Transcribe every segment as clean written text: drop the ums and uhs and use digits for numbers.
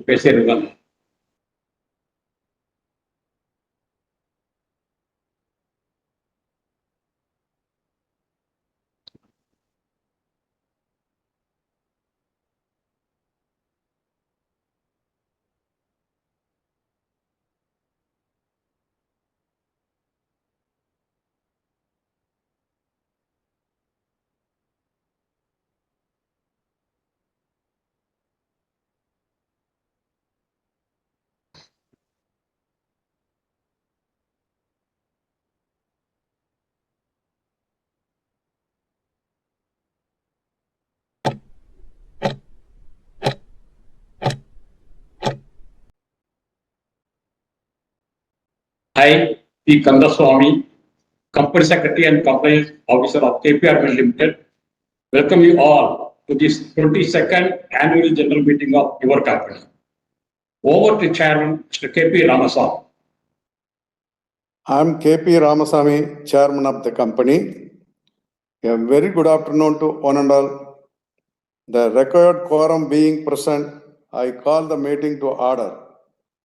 பேசியிருக்கோம். I, P. Kandaswamy, Company Secretary and Compliance Officer of K.P.R Limited, welcome you all to this 22nd Annual General Meeting of your company. Over to Chairman Mr. K.P. Ramaswamy. I am K.P. Ramaswamy, Chairman of the company. A very good afternoon to one and all. The required quorum being present, I call the meeting to order.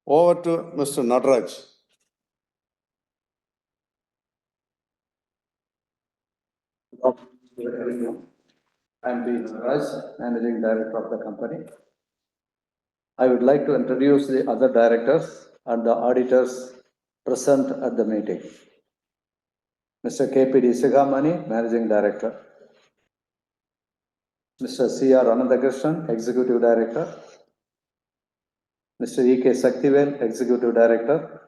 Over to Mr. Nadraj. I am P. Nadraj, Managing Director of the company. I would like to introduce the other directors and the auditors present at the meeting. Mr. K.P.D. Sigamani, Managing Director. Mr. C.R. Anandakrishnan, Executive Director. Mr. E.K. Saktivel, Executive Director.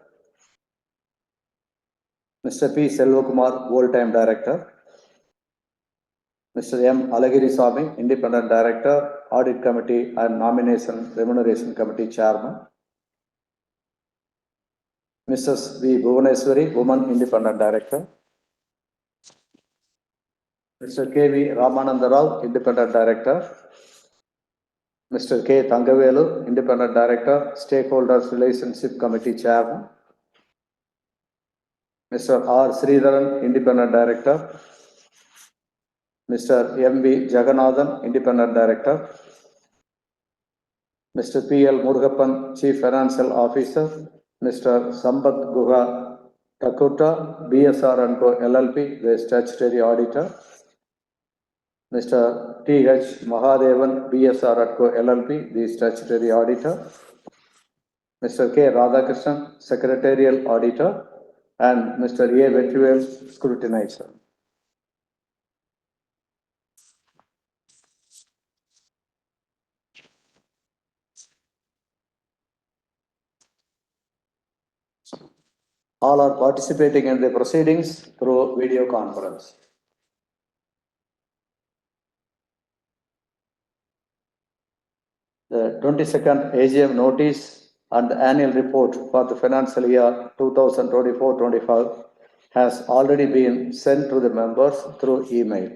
Mr. P. Selvakumar, Full-Time Director. Mr. M. Alagiri Swamy, Independent Director, Audit Committee and Nomination Remuneration Committee Chairman. Mrs. V. Bhuvaneswari, Woman Independent Director. Mr. K. V. Ramananda Rao, Independent Director. Mr. K. Thangavelu, Independent Director, Stakeholders Relationship Committee Chairman. Mr. R. Sridharan, Independent Director. Mr. M. V. Jagannathan, Independent Director. Mr. P. L. Murugappan, Chief Financial Officer. Mr. Sambat Guha Takuta, BSR & Co. LLP, the Statutory Auditor. Mr. T. H. Mahadevan, BSR & Co. LLP, the Statutory Auditor. Mr. K. Radhakrishnan, Secretarial Auditor. And Mr. A. Vetrivel, Scrutinizer. All are participating in the proceedings through video conference. The 22nd AGM notice and the annual report for the financial year 2024-25 has already been sent to the members through email.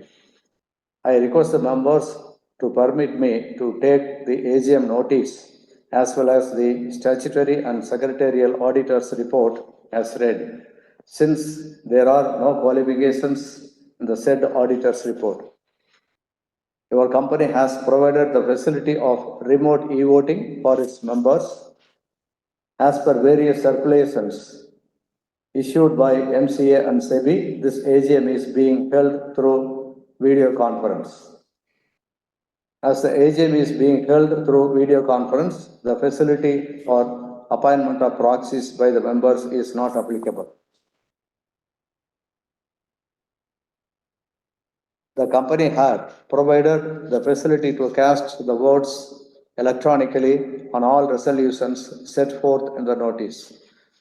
I request the members to permit me to take the AGM notice as well as the statutory and secretarial auditor's report as read, since there are no qualifications in the said auditor's report. Your company has provided the facility of remote e-voting for its members. As per various circulations issued by MCA and SEBI, this AGM is being held through video conference. As the AGM is being held through video conference, the facility for appointment of proxies by the members is not applicable. The company had provided the facility to cast the votes electronically on all resolutions set forth in the notice.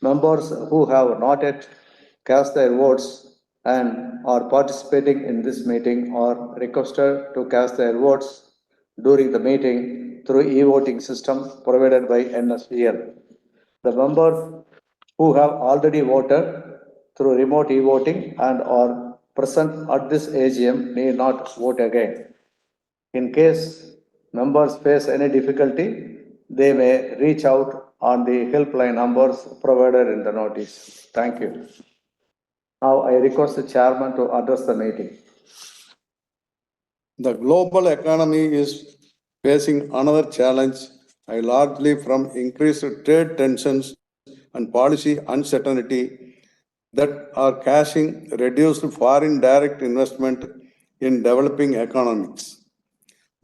Members who have not yet cast their votes and are participating in this meeting are requested to cast their votes during the meeting through e-voting system provided by NSDL. The members who have already voted through remote e-voting and are present at this AGM need not vote again. In case members face any difficulty, they may reach out on the helpline numbers provided in the notice. Thank you. Now I request the chairman to address the meeting. The global economy is facing another challenge largely from increased trade tensions and policy uncertainty that are causing reduced foreign direct investment in developing economies.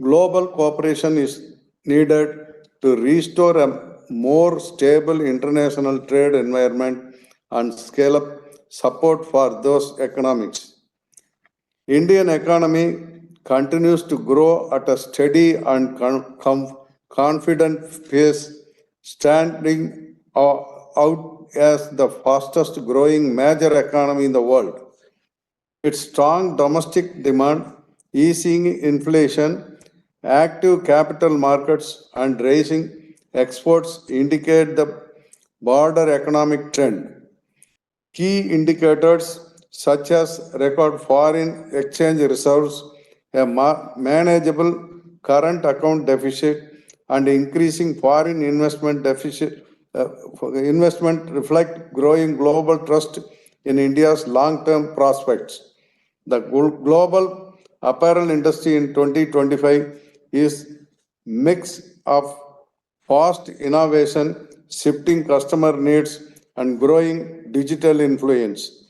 Global cooperation is needed to restore a more stable international trade environment and scale up support for those economics. Indian economy continues to grow at a steady and confident pace, standing out as the fastest growing major economy in the world. Its strong domestic demand, easing inflation, active capital markets, and rising exports indicate the broader economic trend. Key indicators such as record foreign exchange reserves, a manageable current account deficit, and increasing foreign investment deficit investment reflect growing global trust in India's long-term prospects. The global apparel industry in 2025 is mix of fast innovation, shifting customer needs, and growing digital influence.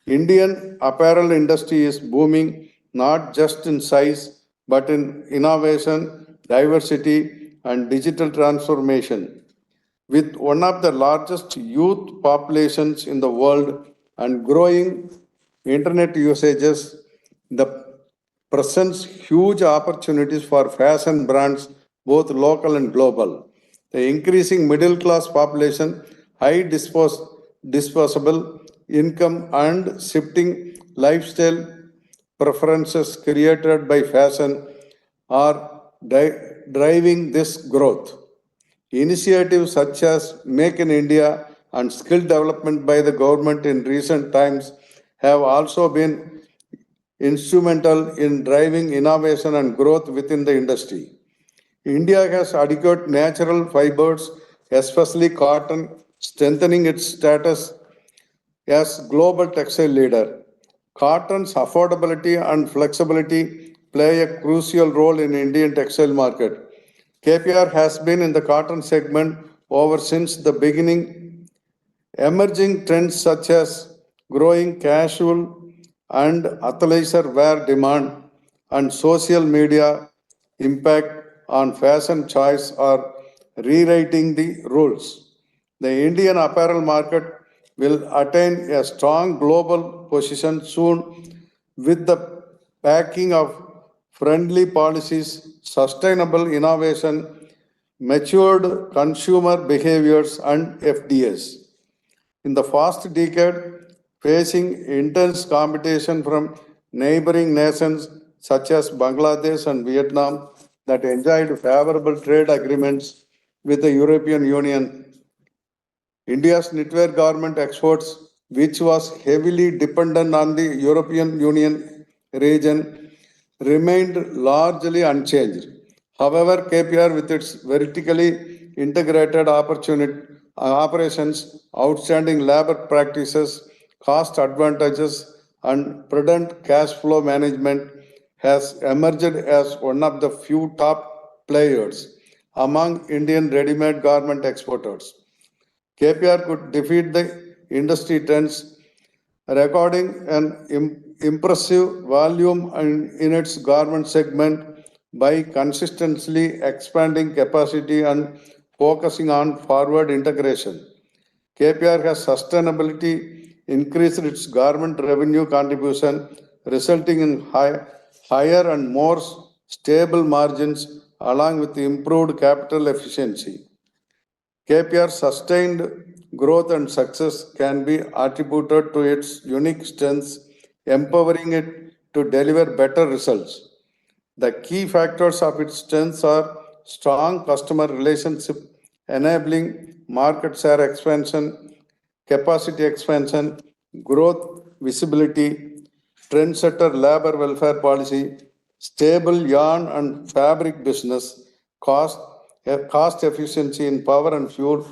Indian apparel industry is booming not just in size but in innovation, diversity, and digital transformation. With one of the largest youth populations in the world and growing internet usages, the presents huge opportunities for fashion brands, both local and global. The increasing middle class population, high disposable income, and shifting lifestyle preferences created by fashion are driving this growth. Initiatives such as Make in India and skill development by the government in recent times have also been instrumental in driving innovation and growth within the industry. India has adequate natural fibers, especially cotton, strengthening its status as global textile leader. Cotton's affordability and flexibility play a crucial role in Indian textile market. KPR has been in the cotton segment over since the beginning. Emerging trends such as growing casual and athleisure wear demand and social media impact on fashion choice are rewriting the rules. The Indian apparel market will attain a strong global position soon with the backing of friendly policies, sustainable innovation, matured consumer behaviors, and FDAs. In the past decade, facing intense competition from neighboring nations such as Bangladesh and Vietnam that enjoyed favorable trade agreements with the European Union, India's knitwear garment exports, which was heavily dependent on the European Union region, remained largely unchanged. However, KPR, with its vertically integrated operations, outstanding labor practices, cost advantages, and prudent cash flow management, has emerged as one of the few top players among Indian ready-made garment exporters. KPR could defeat the industry trends, recording an impressive volume in its garment segment by consistently expanding capacity and focusing on forward integration. KPR has sustainability increased its garment revenue contribution, resulting in higher and more stable margins along with improved capital efficiency. KPR's sustained growth and success can be attributed to its unique strengths, empowering it to deliver better results. The key factors of its strengths are strong customer relationship, enabling market share expansion, capacity expansion, growth visibility, trendsetter labor welfare policy, stable yarn and fabric business, cost efficiency in power and fuel,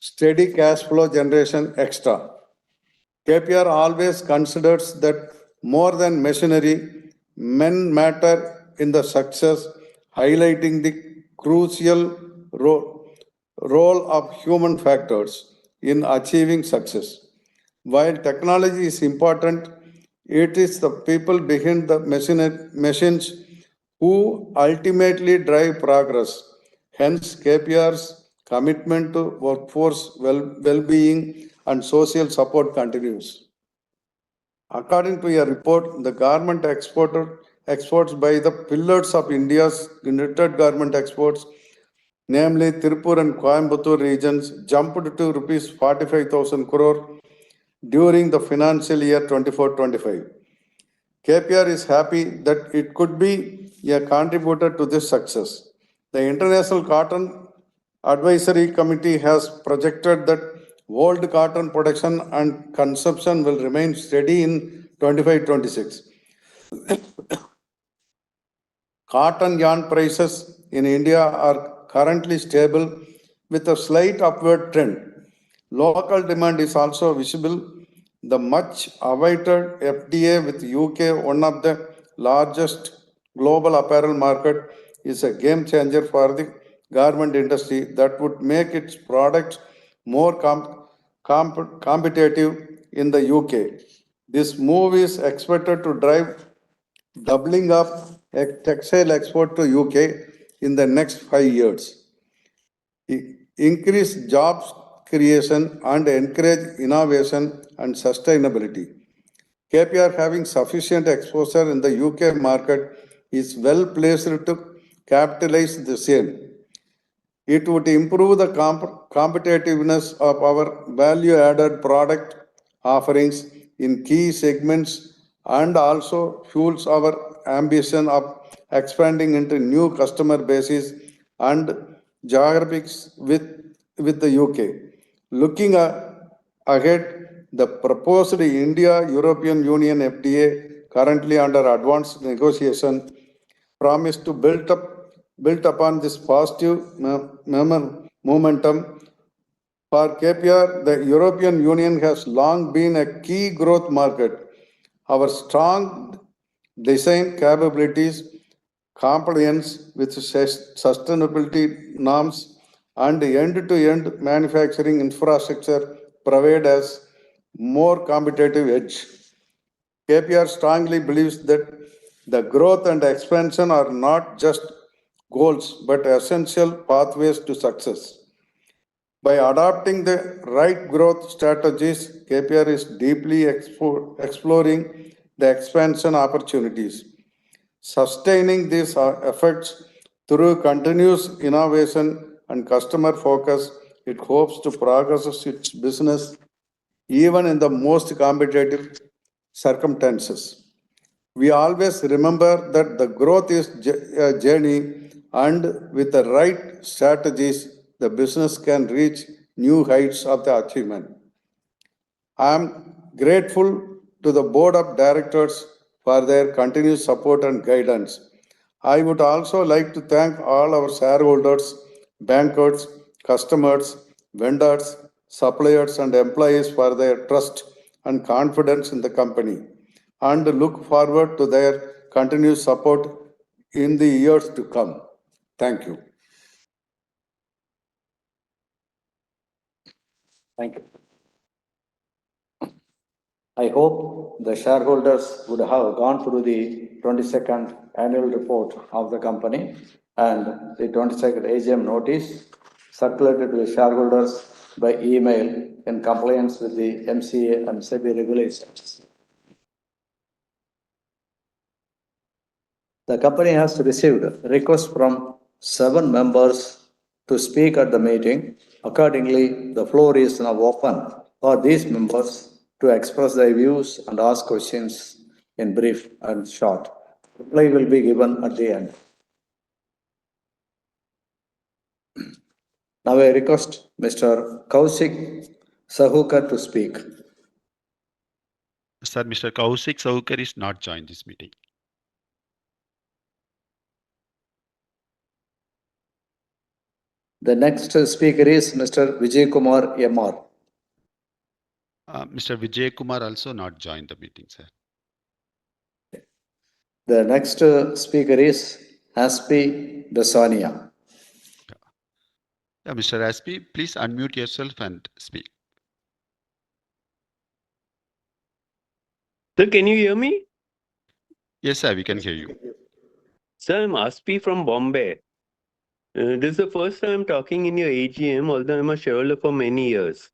steady cash flow generation extra. KPR always considers that more than machinery, men matter in the success, highlighting the crucial role of human factors in achieving success. While technology is important, it is the people behind the machines who ultimately drive progress. Hence, KPR's commitment to workforce well-being and social support continues. According to a report, the garment exports by the pillars of India's united garment exports, namely Tirupur and Coimbatore regions, jumped to rupees 45,000 crore during the financial year 24-25. KPR is happy that it could be a contributor to this success. The International Cotton Advisory Committee has projected that world cotton production and consumption will remain steady in 25-26. Cotton yarn prices in India are currently stable with a slight upward trend. Local demand is also visible. The much awaited FTA with UK, one of the largest global apparel market, is a game changer for the garment industry that would make its products more competitive in the UK. This move is expected to drive doubling of textile export to UK in the next 5 years, increase jobs creation and encourage innovation and sustainability. KPR, having sufficient exposure in the UK market, is well placed to capitalize the same. It would improve the competitiveness of our value-added product offerings in key segments and also fuels our ambition of expanding into new customer bases and geographies with the UK. Looking ahead, the proposed India-European Union FTA, currently under advanced negotiation, promise to build upon this positive momentum. For KPR, the European Union has long been a key growth market. Our strong design capabilities, compliance with sustainability norms, and end-to-end manufacturing infrastructure provide us more competitive edge. KPR strongly believes that the growth and expansion are not just goals but essential pathways to success. By adopting the right growth strategies, KPR is deeply exploring the expansion opportunities. Sustaining these efforts through continuous innovation and customer focus, it hopes to progress its business even in the most competitive circumstances. We always remember that the growth is a journey, and with the right strategies, the business can reach new heights of the achievement. I am grateful to the board of directors for their continued support and guidance. I would also like to thank all our shareholders, bankers, customers, vendors, suppliers, and employees for their trust and confidence in the company, and look forward to their continued support in the years to come. Thank you. Thank you. I hope the shareholders would have gone through the 22nd annual report of the company and the 22nd AGM notice circulated to the shareholders by email in compliance with the MCA and SEBI regulations. The company has received requests from 7 members to speak at the meeting. Accordingly, the floor is now open for these members to express their views and ask questions in brief and short. Reply will be given at the end. Now I request Mr. Kaushik Sahukar to speak. Sir, Mr. Kaushik Sahukar is not joined this meeting. The next speaker is Mr. Vijay Kumar MR. Mr. Vijay Kumar also not joined the meeting, sir. The next speaker is Haspi Dasania. Mr. Aspi, please unmute yourself and speak. Sir, can you hear me? Yes, sir, we can hear you. Sir, I'm Aspi from Bombay. This is the first time I'm talking in your AGM, although I'm a shareholder for many years.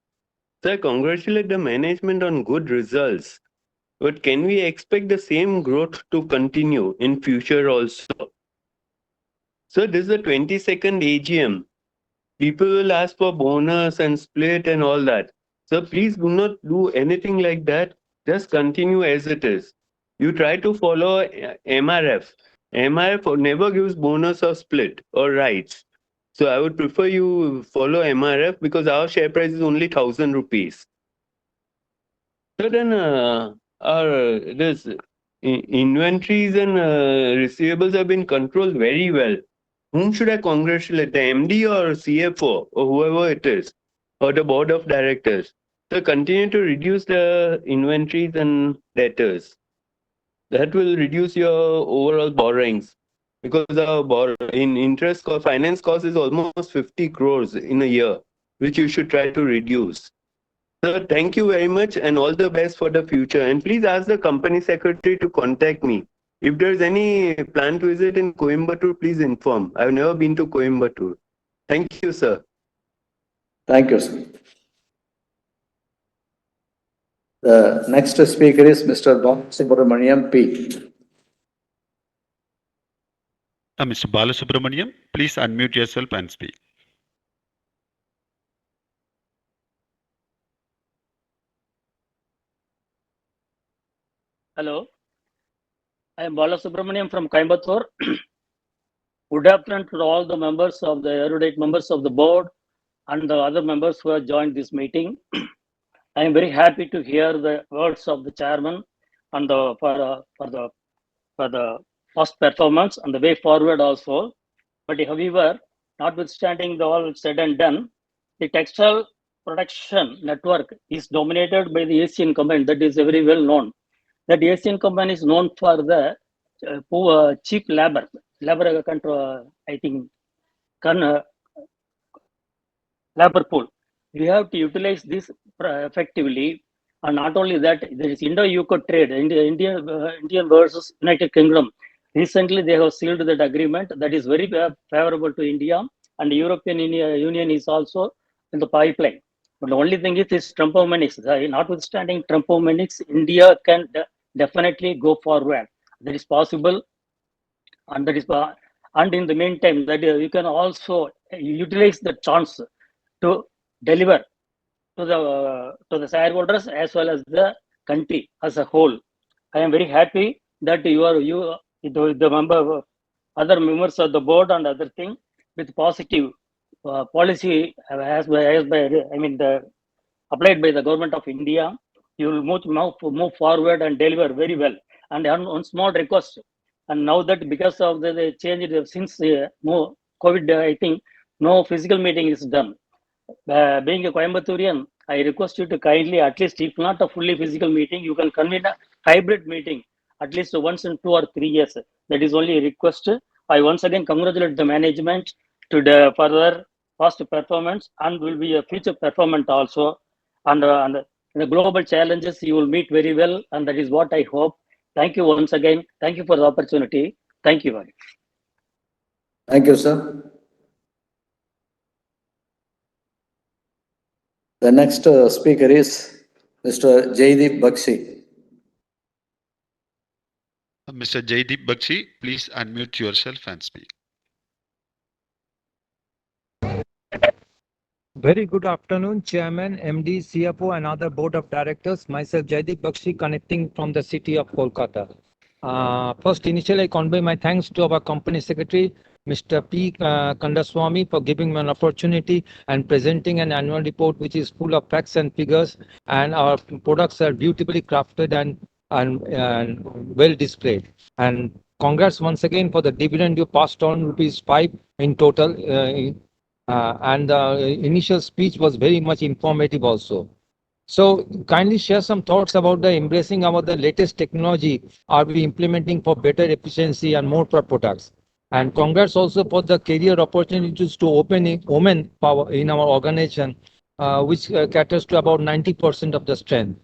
Sir, I congratulate the management on good results. But can we expect the same growth to continue in future also? Sir, this is the 22nd AGM. People will ask for bonus and split and all that. So please do not do anything like that. Just continue as it is. You try to follow MRF. MRF never gives bonus or split or rights. So I would prefer you follow MRF because our share price is only 1,000 rupees. So then our this inventories and receivables have been controlled very well. Whom should I congratulate, the MD or CFO or whoever it is, or the board of directors? So continue to reduce the inventories and debtors. That will reduce your overall borrowings because our in interest cost, finance cost is almost 50 crores in a year, which you should try to reduce. Sir, thank you very much and all the best for the future. And please ask the company secretary to contact me. If there's any plan to visit in Coimbatore, please inform. I've never been to Coimbatore. Thank you, sir. Thank you, sir. The next speaker is Mr. Subramaniam P. Mr. Balasubramaniam, please unmute yourself and speak. Hello, I am Balasubramaniam from Coimbatore. Good afternoon to all the members of the erudite members of the board and the other members who have joined this meeting. I am very happy to hear the words of the chairman and for the past performance and the way forward also. But however, notwithstanding the all said and done, the textile production network is dominated by the Asian company. That is very well known. That Asian company is known for the cheap labor control, I think, labor pool. We have to utilize this effectively. And not only that, there is Indo-UK trade, Indian versus United Kingdom. Recently, they have sealed that agreement that is very favorable to India, and the European Union is also in the pipeline. But the only thing is this Trump-o-manics. Notwithstanding Trump-o-manics, India can definitely go forward. That is possible, and that is and in the meantime, that you can also utilize the chance to deliver to the shareholders as well as the country as a whole. I am very happy that the other members of the board and other thing with positive policy applied by the government of India. You will move forward and deliver very well. And one small request. And now that because of the change since COVID, I think no physical meeting is done. Being a Coimbaturian, I request you to kindly, at least if not a fully physical meeting, you can convene a hybrid meeting at least once in 2 or 3 years. That is only a request. I once again congratulate the management to the further past performance and will be a future performance also. And the global challenges you will meet very well, and that is what I hope. Thank you once again. Thank you for the opportunity. Thank you very much. Thank you, sir. The next speaker is Mr. Jaideep Bakshi. Mr. Jaideep Bakshi, please unmute yourself and speak. Very good afternoon, Chairman, MD, CFO, and other Board of Directors. Myself, Jaideep Bakshi, connecting from the city of Kolkata. First, initially, I convey my thanks to our Company Secretary, Mr. P. Kandaswamy, for giving me an opportunity and presenting an annual report which is full of facts and figures, and our products are beautifully crafted and well displayed. And congrats once again for the dividend you passed on, ₹5 in total. And the initial speech was very much informative also. So kindly share some thoughts about the embracing our the latest technology are we implementing for better efficiency and more products. And congrats also for the career opportunities to open in women power in our organization, which caters to about 90% of the strength.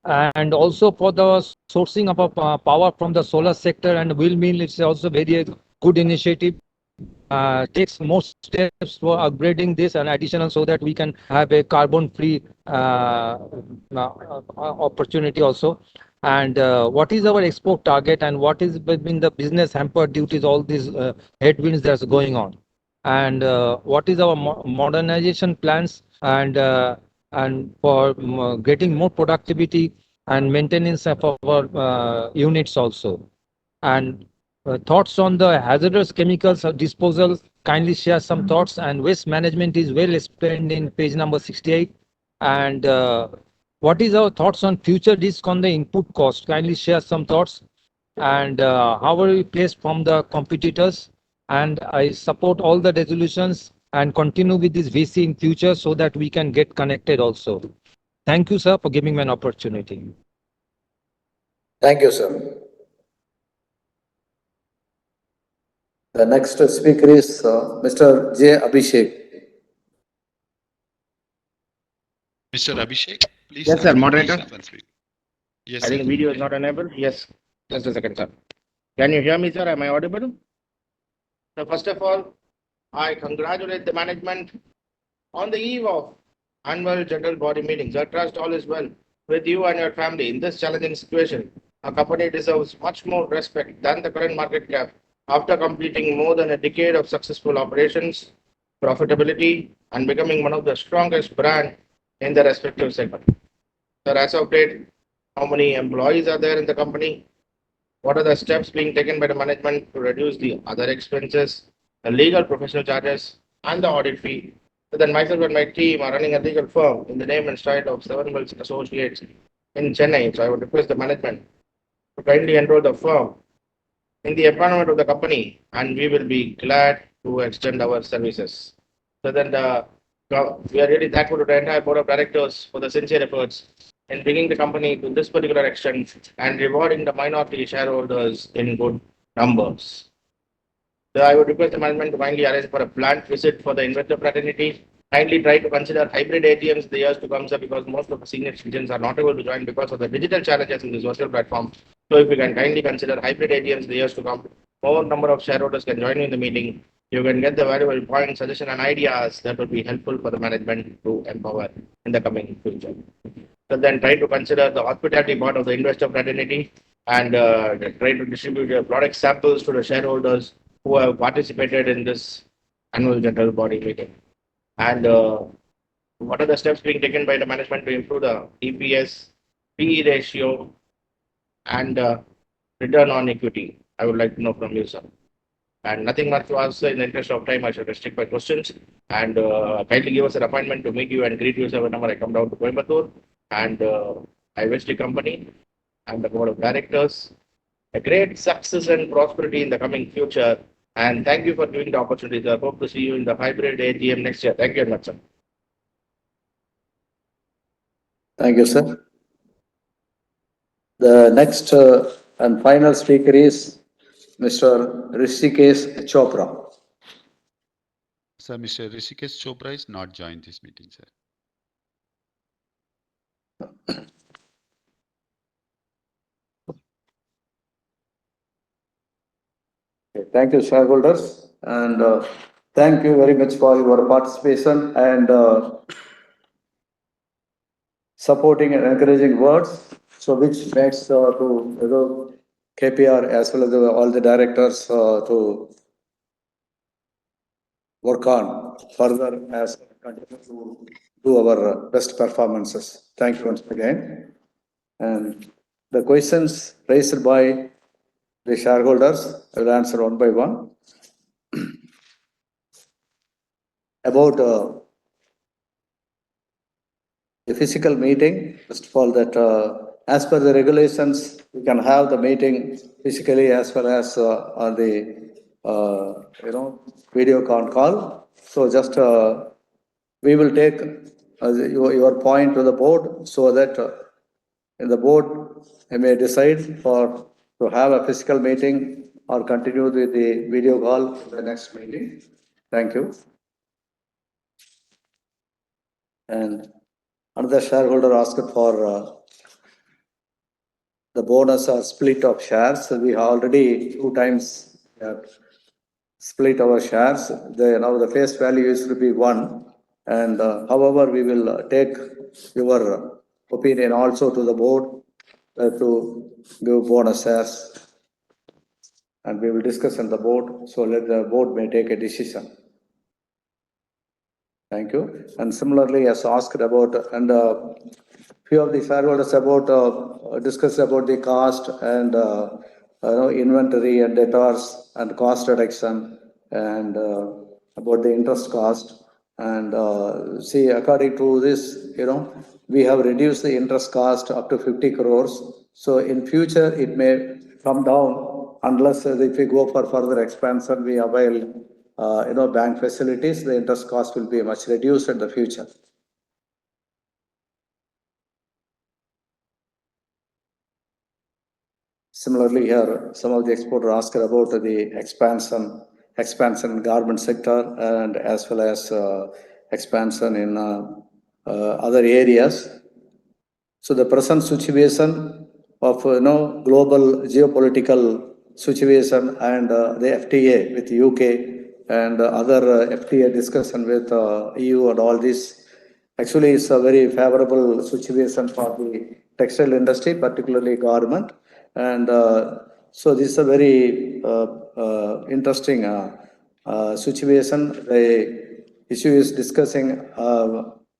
And also for the sourcing of power from the solar sector and windmill, it's also very good initiative. Takes more steps for upgrading this and additional so that we can have a carbon-free opportunity also. And what is our export target and what is been the business hamper due to all these headwinds that's going on? And what is our modernization plans and for getting more productivity and maintenance of our units also? And thoughts on the hazardous chemicals disposal, kindly share some thoughts. And waste management is well explained in page number 68. And what is our thoughts on future risk on the input cost? Kindly share some thoughts. And how are we placed from the competitors? And I support all the resolutions and continue with this VC in future so that we can get connected also. Thank you, sir, for giving me an opportunity. Thank you, sir. The next speaker is Mr. J. Abhishek. Mr. Abhishek, please. Yes, sir, unmute moderator. yourself and speak. Yes, I think sir. video is not enabled. Yes, just a second, sir. Can you hear me, sir? Am I audible? So first of all, I congratulate the management on the eve of annual general body meetings. I trust all is well with you and your family in this challenging situation. Our company deserves much more respect than the current market cap after completing more than a decade of successful operations, profitability, and becoming one of the strongest brand in the respective segment. Sir, as of date, how many employees are there in the company? What are the steps being taken by the management to reduce the other expenses, the legal professional charges, and the audit fee? So then myself and my team are running a legal firm in the name and style of Seven Mills Associates in Chennai. So I would request the management to kindly enroll the firm in the empowerment of the company, and we will be glad to extend our services. So then we are really thankful to the entire board of directors for the sincere efforts in bringing the company to this particular extent and rewarding the minority shareholders in good numbers. So I would request the management to kindly arrange for a planned visit for the investor fraternity. Kindly try to consider hybrid AGMs in the years to come, sir, because most of the senior citizens are not able to join because of the digital challenges in this virtual platform. So if you can kindly consider hybrid AGMs in the years to come, more number of shareholders can join you in the meeting. You can get the valuable points, suggestions, and ideas that will be helpful for the management to empower in the coming future. So then try to consider the hospitality part of the investor fraternity and try to distribute your product samples to the shareholders who have participated in this annual general body meeting. And what are the steps being taken by the management to improve the EPS, PE ratio, and return on equity? I would like to know from you, sir. And nothing much to ask, sir. In the interest of time, I shall restrict my questions and kindly give us an appointment to meet you and greet you, sir, whenever I come down to Coimbatore. And I wish the company and the board of directors a great success and prosperity in the coming future. And thank you for giving the opportunity, sir. Hope to see you in the hybrid AGM next year. Thank you very much, sir. Thank you, sir. The next and final speaker is Mr. Rishikesh Chopra. Sir, Mr. Rishikesh Chopra is not joined this meeting, sir. Okay, thank you, shareholders, and thank you very much for your participation and supporting and encouraging words. So, which makes to KPR as well as all the directors to work on further as continue to do our best performances. Thank you once again. And the questions raised by the shareholders, I will answer one by one. About the physical meeting, first of all, that as per the regulations, we can have the meeting physically as well as on the video call. So just we will take your point to the board so that in the board may decide to have a physical meeting or continue with the video call in the next meeting. Thank you. And another shareholder asked for the bonus or split of shares. So we have already 2 times split our shares. Now the face value is to be 1. And however, we will take your opinion also to the board to give bonus shares. And we will discuss on the board. So let the board may take a decision. Thank you. And similarly, as asked about, and few of the shareholders about discussed about the cost and inventory and debtors and cost reduction and about the interest cost. And see, according to this, we have reduced the interest cost up to 50 crores. So in future, it may come down unless if we go for further expansion, we avail bank facilities, the interest cost will be much reduced in the future. Similarly, here, some of the exporters asked about the expansion in garment sector and as well as expansion in other areas. So the present situation of global geopolitical situation and the FTA with UK and other FTA discussion with EU and all this actually is a very favorable situation for the textile industry, particularly garment. And so this is a very interesting situation. The issue is discussing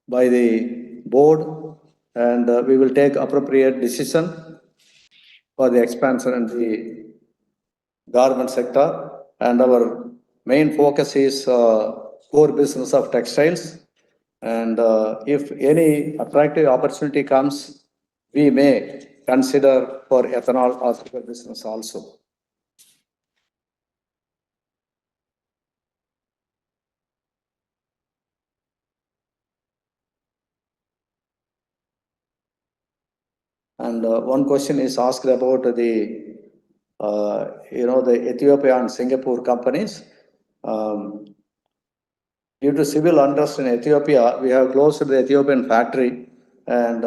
by the board, and we will take appropriate decision for the expansion in the garment sector. And our main focus is core business of textiles. And if any attractive opportunity comes, we may consider for ethanol or business also. And one question is asked about the Ethiopia and Singapore companies. Due to civil unrest in Ethiopia, we have closed the Ethiopian factory, and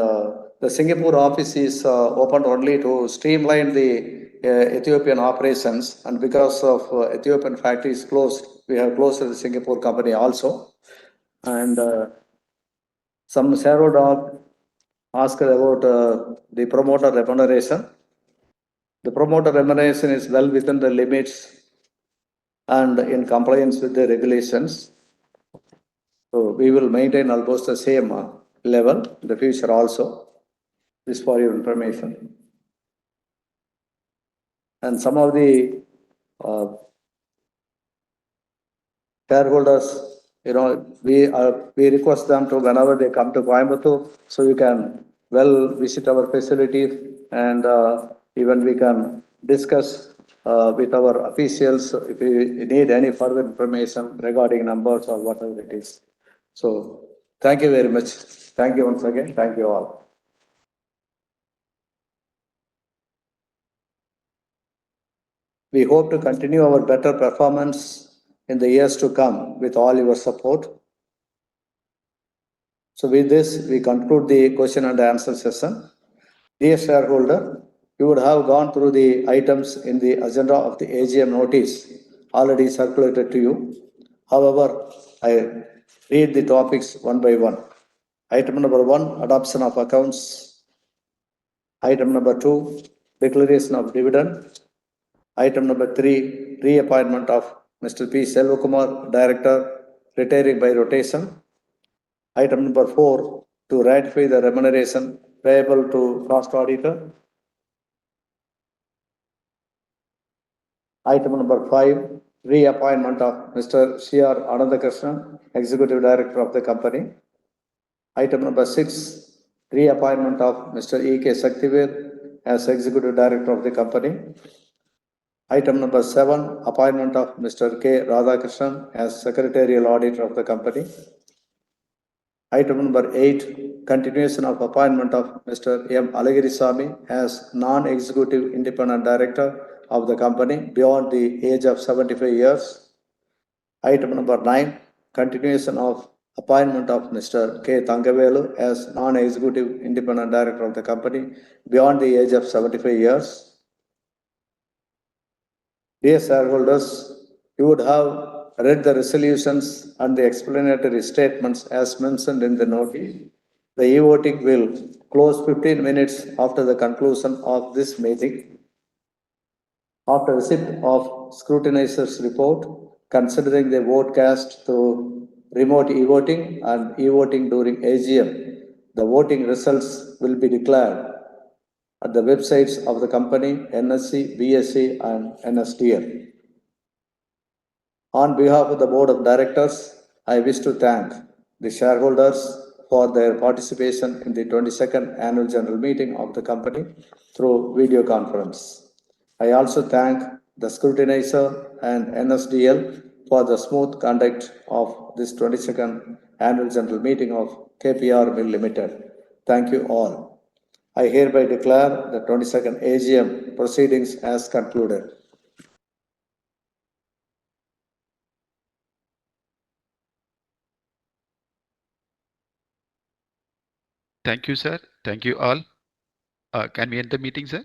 the Singapore office is opened only to streamline the Ethiopian operations. And because of Ethiopian factory is closed, we have closed the Singapore company also. And some shareholder asked about the promoter remuneration. The promoter remuneration is well within the limits and in compliance with the regulations. So we will maintain almost the same level in the future also. This for your information. And some of the shareholders, we request them to whenever they come to Coimbatore, so you can visit our facilities, and even we can discuss with our officials if we need any further information regarding numbers or whatever it is. So thank you very much. Thank you once again. Thank you all. We hope to continue our better performance in the years to come with all your support. So with this, we conclude the question and answer session. Dear shareholder, you would have gone through the items in the agenda of the AGM notice already circulated to you. However, I read the topics one by one. Item number 1, adoption of accounts. Item number 2, declaration of dividend. Item number 3, reappointment of Mr. P. Selvakumar, Director, retiring by rotation. Item number 4, to ratify the remuneration payable to cost auditor. Item number 5, reappointment of Mr. C.R. Anandakrishnan, Executive Director of the company. Item number 6, reappointment of Mr. E.K. Saktivir as Executive Director of the company. Item number 7, appointment of Mr. K. Radhakrishnan as Secretarial Auditor of the company. Item number 8, continuation of appointment of Mr. M. Alagirisamy as Non-Executive Independent Director of the company beyond the age of 75 years. Item number 9, continuation of appointment of Mr. K. Thangavelu as non-executive independent director of the company beyond the age of 75 years. Dear shareholders, you would have read the resolutions and the explanatory statements as mentioned in the notice. The e-voting will close 15 minutes after the conclusion of this meeting. After receipt of scrutinizer's report, considering the vote cast through remote e-voting and e-voting during AGM, the voting results will be declared at the websites of the company, NSE, BSE, and NSDL. On behalf of the Board of Directors, I wish to thank the shareholders for their participation in the 22nd Annual General Meeting of the company through video conference. I also thank the scrutinizer and NSDL for the smooth conduct of this 22nd Annual General Meeting of K.P.R. Mill Limited. Thank you all. I hereby declare the 22nd AGM proceedings as concluded. Thank you, sir. Thank you all. Can we end the meeting, sir?